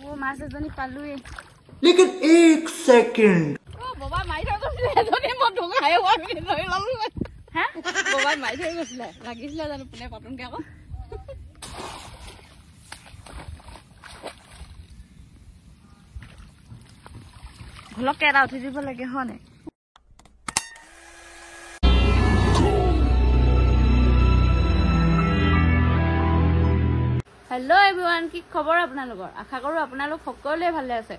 वो मास एजनी पालुए लेकिन 1 सेकंड ओ बाबा माइ थৈ গৈছিলে এজনী মই ঢুকাই ওৱাৰি লৈ ললো হা বাবা মাই থৈ গৈছিলে লাগিছিলে জানো পুনে পাতুনকে আকৌ ভলকে এটা উঠি দিব লাগে হনে हेलो एवरीवन की खबर আপোনালোকৰ আশা কৰো আপোনালোক সকলোৱে ভালে আছে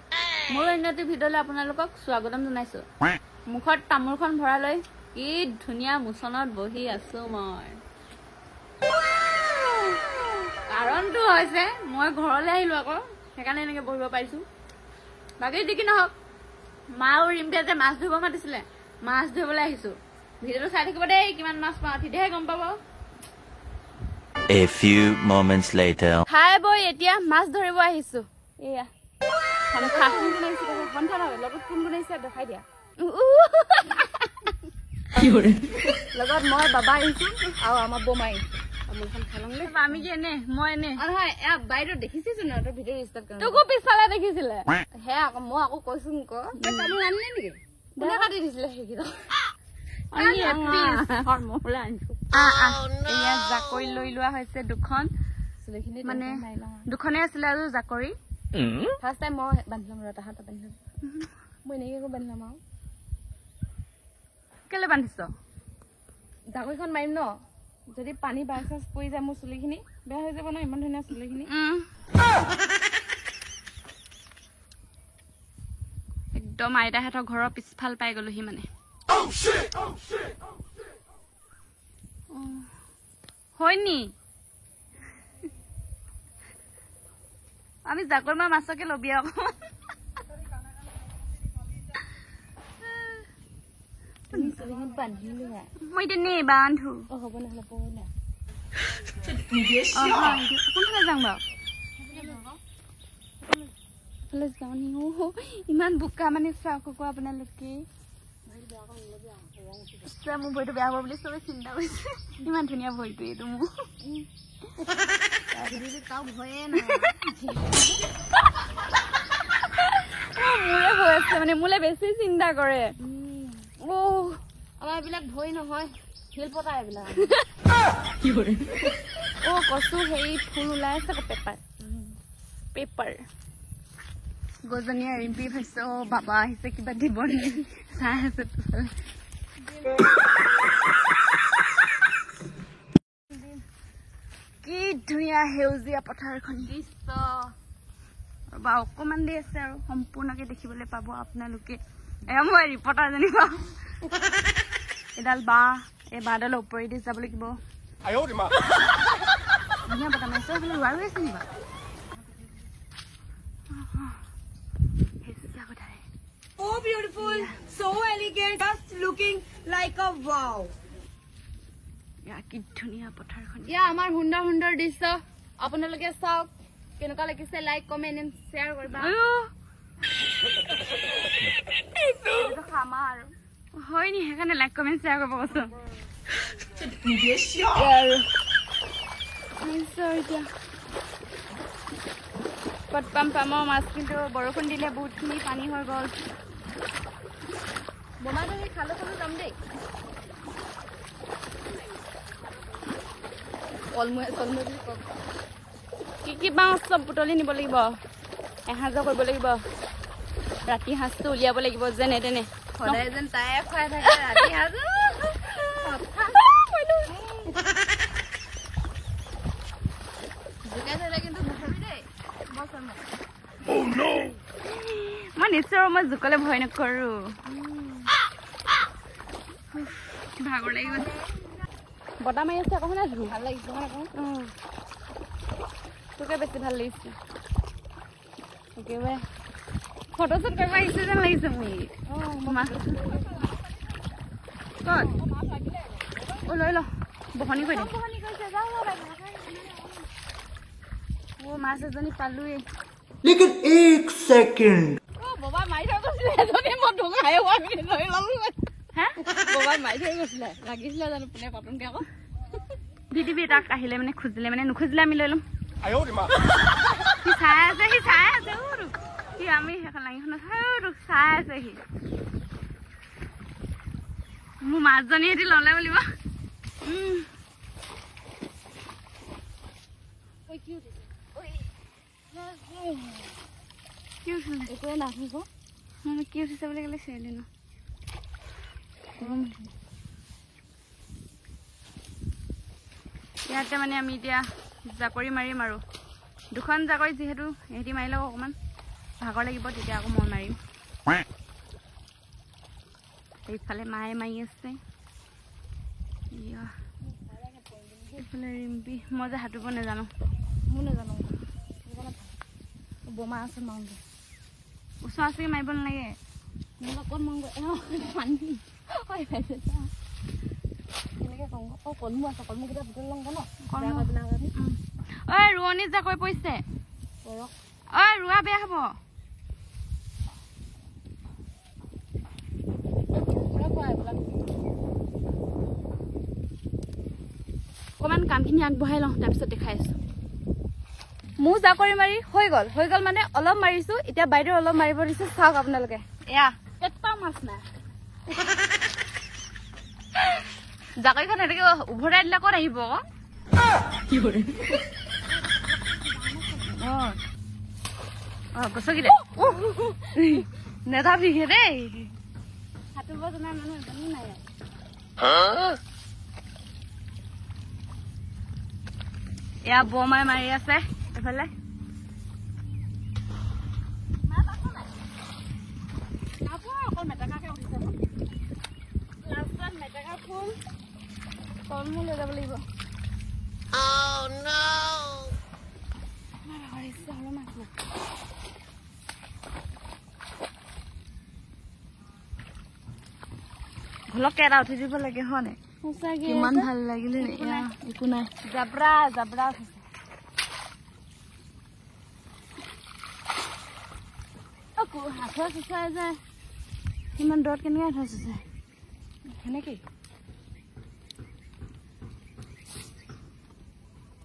মোৰ অন্যটি ভিডিঅ'লৈ আপোনালোকক স্বাগতম জনাইছো মুখত তামুলখন ভৰা লৈ কি ধুনিয়া মুছনত বহি আছো মই কাৰণটো হৈছে মই ঘৰলৈ আহিলো আকৌ সেইকাৰণে এনেকৈ বহিব পাৰিছো বাকি দেখি নহক মা আৰু ৰিম্পিয়ে যে মাছ ধৰিব মাতিছিলে মাছ ধৰিবলৈ আহিছো ভিডিঅ'টো চাই থাকিব দেই কিমান মাছ পাওঁ তেতিয়াহে গম পাব A few moments later. Hi boy, এতিয়া মাছ ধৰিব আহিছো। এয়া। খান খান বনাইছে কোনটা না লগত কোন বনাইছে দেখাই দিয়া। কি হৰে? লগত মই বাবা আহিছো আৰু আমাৰ বমাই। আমলখন খালংলে আমি কি এনে মই এনে। হয় এ বাইরে দেখিছিস না তো ভিডিও ষ্টার্ট কৰা। তোকো পিছফালে দেখিছিলে। হে আকৌ মই আকৌ কৈছো ক। তামুল আনলে নেকি? কোনে কাটি দিছিলে হেকিটো? আমি এপিস ফৰ্মুলা আনিছো। এয়া জাকৰি লৈ লোৱা হৈছে দুখন মানে দুখনে আছিল আৰু জাকৰি ফাৰ্ষ্ট টাইম মই বান্ধিলাম ৰটা হাত বান্ধিলাম মই নেকি বান্ধিলাম আৰু কেলে বান্ধিছ জাকৰিখন মাৰিম ন যদি পানী বাইচান্স পৰি যায় মোৰ চুলিখিনি বেয়া হৈ যাব ন ইমান ধুনীয়া চুলিখিনি একদম আইতাহঁতৰ ঘৰৰ পিছফাল পাই গলোহি মানে হয়নি আমি জাকৰি মা মাছকে লবি আকৌ মই তেনে বান্ধো হ'ব নহ'লে পঢ়া কোনফালে যাম বাৰু যাওঁ নি ইমান বোকা মানে চাওক আকৌ আপোনালোকে মোৰ ভৰিটো বেয়া হ'ব বুলি চবে চিন্তা কৰিছে ইমান ধুনীয়া ভৰিটো এইটো মোৰ মোৰে ভয় আছে মানে মোলে বেছি চিন্তা কৰে আমাৰ এইবিলাক ভয় নহয় শিল পতা এইবিলাক কচু হেৰি ফুল ওলাই আছে পেপাৰ পেপাৰ গজনীয়া ৰিম্পি ভাইছে বাবা আহিছে কিবা দিব নেকি চাই আছে কি ধুনীয়া সেউজীয়া পথাৰখন দৃশ্য বা অকমান দি আছে আৰু সম্পূৰ্ণকে দেখিবলৈ পাব আপোনালোকে মই ৰিপৰ্টাৰজনী পাওঁ এডাল বাঁহ এই বাঁহডালৰ ওপৰেদি যাব লাগিব ধুনীয়া বতাহ মাৰিছে ৰোৱা হৈ আছে নি বাৰু So beautiful, so elegant, just looking like a wow. কি ধুনীয়া পথাৰখন ইয়া আমাৰ সুন্দৰ সুন্দৰ দৃশ্য আপোনালোকে চাওক কেনেকুৱা লাগিছে লাইক কমেন্ট এণ্ড শ্বেয়াৰ কৰিবা খামা আৰু হয় নি সেইকাৰণে লাইক কমেন্ট শ্বেয়াৰ কৰিব কৈছো ক'ত পাম মাছ কিন্তু বৰষুণ দিলে বহুতখিনি পানী হৈ গ'ল বোমাটো খালো যাম দেই কি বাঁহ চব বুটলি নিব লাগিব এসাঁজৰ কৰিব লাগিব ৰাতি সাঁজটো উলিয়াব লাগিব যেনে তেনে সদায় যেন তাই খুৱাই থাকে ৰাতি সাঁজ মই নিশ্চয় মই জোকলে ভয় নকৰো ভাগৰ লাগিব বতাহ মাৰি আছে আকৌ ভাল লাগিছে তোকে বেছি ভাল লাগিছে একেবাৰে ফটো শ্বুট কৰিব আহিছে যেন লাগিছে ক'ত লৈ ল বহনি কৰি দে মাছ এজনী পালোৱে लेकिन 1 सेकंड বাবা মাৰি থৈ গৈছিলে এজনী মই ঢুকাই ওৱাৰি লৈ ললো হা বাবা মাৰি থৈ গৈছিলে লাগিছিলে জানো পুনে পাতুনকে আকৌ ভিডিঅ' তাক আহিলে মানে খুজিলে মানে নুখুজিলে আমি লৈ ল'ম সি চাই আছে আমি সেইখন লাঙিখনত চাই আছেহি মোৰ মাছজনী এটি ল'লে বুলিব একোৱে নাথাকো মানে কি উঠিছে বুলি ক'লে চেলি ন ইয়াতে মানে আমি এতিয়া জাকৰি মাৰিম আৰু দুখন জাকৰি যিহেতু এহেঁতি মাৰি লওক অকণমান ভাগৰ লাগিব তেতিয়া আকৌ মই মাৰিম এইফালে মায়ে মাৰি আছে এইফালে ৰিম্পি মই যে সাঁতুৰিব নাজানো মই নাজানো বোমা আছে মাৰোঁগৈ ওচৰ আছেগৈ মাৰিব নালাগে মই অকণ মাৰোঁগৈ পানী এনেকৈ কওঁ কলমু আছে কলমুকেইটা ভিতৰত লওঁ ন ঐ ৰোৱনী জাকৈ পৰিছে ঐ ৰোৱা বেয়া হ'ব অকণমান কামখিনি আগবঢ়াই লওঁ তাৰপিছত দেখাই আছোঁ মোৰ জাকৰি মাৰি হৈ গ'ল মানে অলপ মাৰিছোঁ এতিয়া বাইদেউ অলপ মাৰিব দিছোঁ চাওক আপোনালোকে এয়া এটা মাছ নাই জাকৰিখন এনেকৈ উভতাই দিলে ক'ত আহিব আকৌ গছকি দে নেযাবিহে দেই সাঁতুৰিব জনা মানুহ এজনো নাই এয়া বমাই মাৰি আছে এইফালে অকল মেটেকাকে উঠিছে লাষ্টত মেটেকা ফুল কলমু লৈ যাব লাগিব ভলকে এটা উঠি দিব লাগে হয় নাই কিমান ভাল লাগিলে একো নাই জাবৰা উঠিছে হাথৰ চুচাই যায় কিমান দূৰত কেনেকৈ হাথৰ চুচাই সেনেকৈ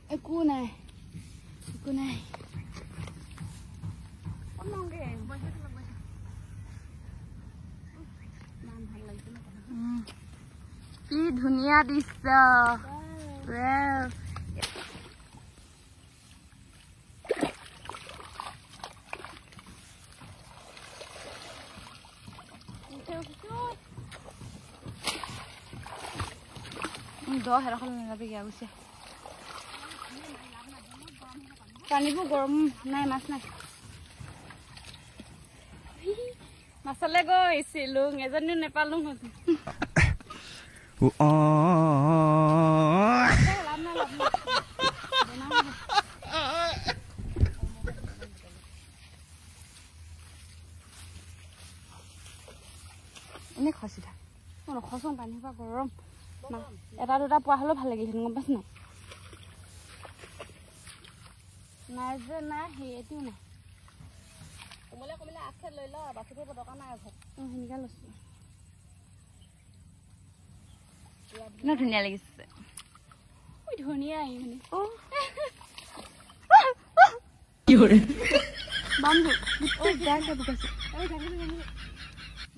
একো নাই কি ধুনীয়া দৃশ্য দহ এডোখৰ নাযাবিগৈ গৈছে পানীবোৰ গৰম নাই মাছ নাই মাছলৈ গৈছিলো এজনীও নেপালো এনে খচি থাক মই নখচোঁ পানীৰ পৰা গৰম এটা দুটা পোৱা হ'লেও ভাল লাগিল গম পাইছ নাই যে নাই সেইটোও নাই কমিলে আছে লৈ ল বাচি থাকিব দৰকাৰ নাই ঘৰত সেনেকৈ লৈছোঁ ইমান ধুনীয়া লাগিছে ধুনীয়া আহি মানে বান্ধু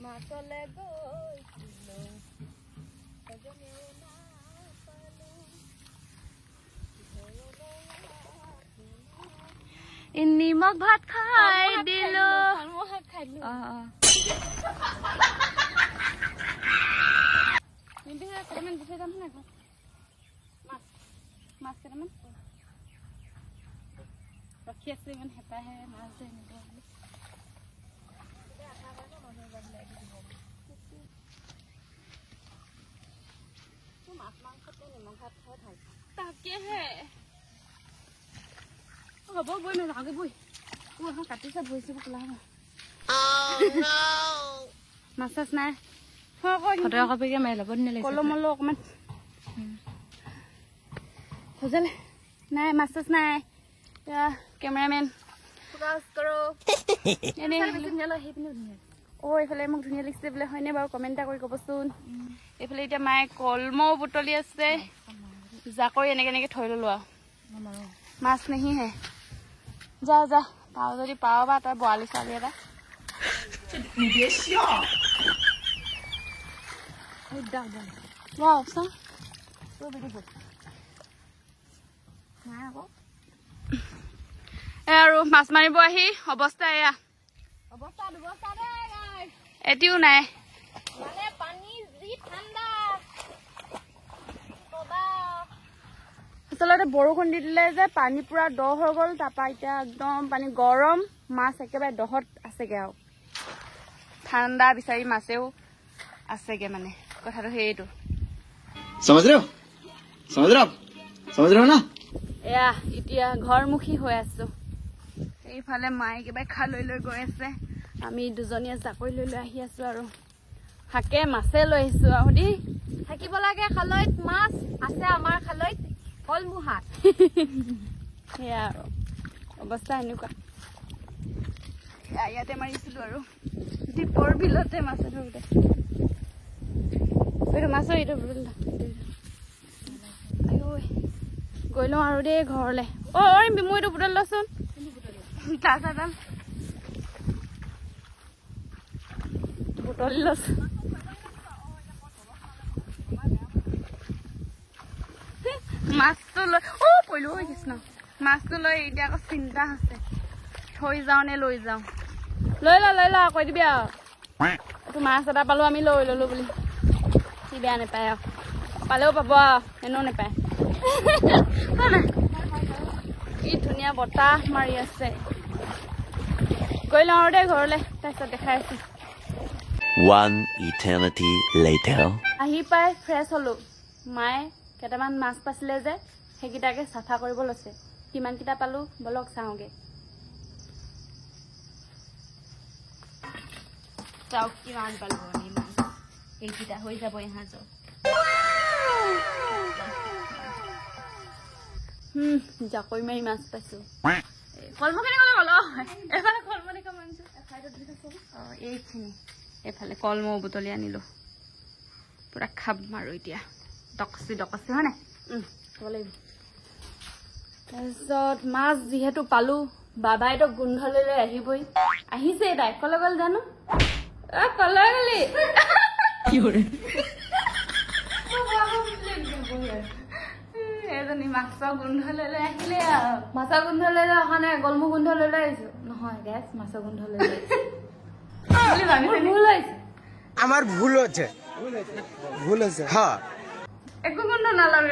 মাছলৈ নিমখ ভাত খাই দিলো কেইটামান দি থৈ যাম না মাছ কেইটামান ৰখি আছো ইমান হেঁপাহে মাছ যে এনেকুৱা মাছ মাংসতে নিমখ ভাত খাই ভাল তাকেহে হ'ব বৈ নাযাওঁগে বৈ এখন কাটিছে বহিছে কোলা হ'ব মাছ চাছ নাই ফটো কপিকে মাৰি ল'ব কলম মলো অকণমান সজালে নাই মাছ চাছ নাই কেমেৰামেন এইফালে মোক ধুনীয়া লাগিছে বোলে হয়নে বাৰু কমেণ্ট এটা কৰি ক'বচোন এইফালে এতিয়া মায়ে কলমৌ বুটলি আছে জাকৈ এনেকৈ থৈ ল'লো আৰু মাছ নাহি হে যা পাও যদি পাও বা তই বৰালি ছোৱালী এটা আৰু মাছ মাৰিব আহি অৱস্থা এয়া এটিও নাই আচলতে বৰষুণ দি দিলে যে পানী পুৰা দ হৈ গ'ল তাৰপৰা এতিয়া একদম পানী গৰম মাছ একেবাৰে দহত আছেগে আৰু ঠাণ্ডা বিচাৰি মাছেও আছেগে মানে কথাটো সেইটো समझ रहे हो ना এয়া এতিয়া ঘৰমুখী হৈ আছো এইফালে মায়ে কিবা খালৈ লৈ গৈ আছে আমি দুজনীয়ে জাকৈ লৈ আহি আছো আৰু হাকে মাছে লৈ আহিছো আৰু দেই থাকিব লাগে খালৈত মাছ আছে আমাৰ খালৈত কলমুহাত সেয়া আৰু অৱস্থা এনেকুৱা ইয়াতে মাৰিছিলো আৰু দীপৰ বিলতে মাছে ধৰোতে এইটো মাছৰ এইটো গৈ লওঁ আৰু দেই ঘৰলে মই এইটো বুটল লচোন বুটলি লচোন মাছটো লৈ পৰিলো কৃষ্ণ মাছটো লৈ এতিয়া আকৌ চিন্তা আছে থৈ যাওঁ নে লৈ যাওঁ লৈ ল কৈ দিবি আৰু এইটো মাছ এটা পালো আমি লৈ ললো বুলি কি বেয়া নাপায় আৰু পালেও পাব আৰু এনেও নাপায় কি ধুনীয়া বতাহ মাৰি আছে গৈ লওঁ আৰু দেই ঘৰলে তাৰপিছত দেখাই আছো One eternity later. আহি পাই ফ্ৰেছ হলো মায়ে কেইটামান মাছ পাইছিলে যে সেইকেইটাকে চাফা কৰিব লৈছে কিমান কেইটা পালো বলক চাওঁগে চাওক কিমান পালো আমি মাছ এইকেইটা হৈ যাব ইহঁতৰ জাকৈ মাৰি মাছ পাইছো কলমখিনি কলে গল এইফালে কলম দেখা মাৰিছো এইখিনি এইফালে কলম বুটলি আনিলো পুৰা খাব মাৰো এতিয়া ডকচি হয় নাই খাব লাগিব তাৰপিছত মাছ যিহেতু পালো বাবাইতো গোন্ধলৈ লৈ আহিবই আহিছে তাই কলে গল জানো কলে গলি এজনী মাছৰ গোন্ধ লৈ আহিলে আৰু মাছৰ গোন্ধ লৈ অহা নাই গলমু গোন্ধ লৈ আহিছো নহয় গেছ মাছৰ গোন্ধ লৈ আমার ভুল হচ্ছে হ্যাঁ একো গোন্ধ নালাগে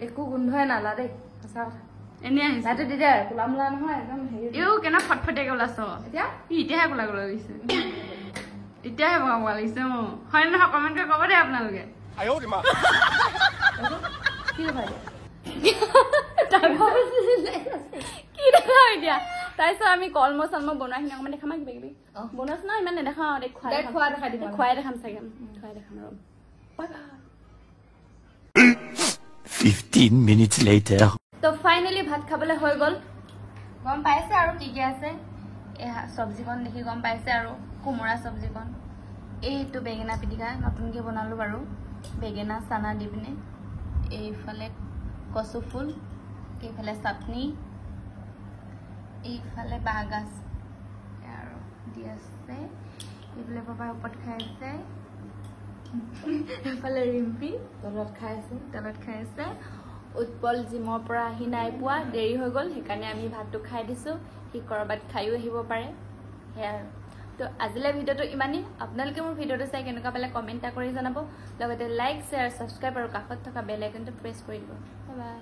একো গোন্ধই নালা দেই সঁচা কথা এনে আহিছে তাতে তেতিয়া কোলা মোলা নহয় একদম হেৰি ইও কেনে ফটফটিয়াকে ওলাইছ এতিয়া এতিয়াহে কোলা কোলা লাগিছে এতিয়াহে বগা লাগিছে হয় নহয় কমেণ্ট কৰি ক'ব দেই আপোনালোকে কি দেখাই কি দেখাও এতিয়া তাৰপিছত আমি কলম চলম বনোৱাখিনি অকণমান দেখাম কিবা কিবি বনোৱাছ ন ইমান নেদেখাওঁ খুৱাই দেখাম চাগে খুৱাই দেখাম আৰু 15 minutes later. তো ফাইনেলি ভাত খাবলৈ হৈ গ'ল গম পাইছে আৰু কি কি আছে চব্জিকণ দেখি গম পাইছে আৰু কোমোৰা চব্জিকণ এইটো বেঙেনা পিটিকা নতুনকৈ বনালোঁ বাৰু বেঙেনা চানা দি পিনে এইফালে কচু ফুল এইফালে চাটনি এইফালে বাঁহগাজ আৰু দি আছে এইফালে পাপাই ওপৰত খাই আছে এইফালে ৰিম্পি তলত খাই আছে উৎপল জিমৰ পৰা আহি নাই পোৱা দেৰি হৈ গ'ল সেইকাৰণে আমি ভাতটো খাই দিছোঁ সি ক'ৰবাত খায়ো আহিব পাৰে সেয়া আৰু তো আজিলৈ ভিডিঅ'টো ইমানেই আপোনালোকে মোৰ ভিডিঅ'টো চাই কেনেকুৱা পালে কমেণ্ট এটা কৰি জনাব লগতে লাইক শ্বেয়াৰ ছাবস্ক্ৰাইব আৰু কাষত থকা বেল আইকনটো প্ৰেছ কৰি দিব বাই বাই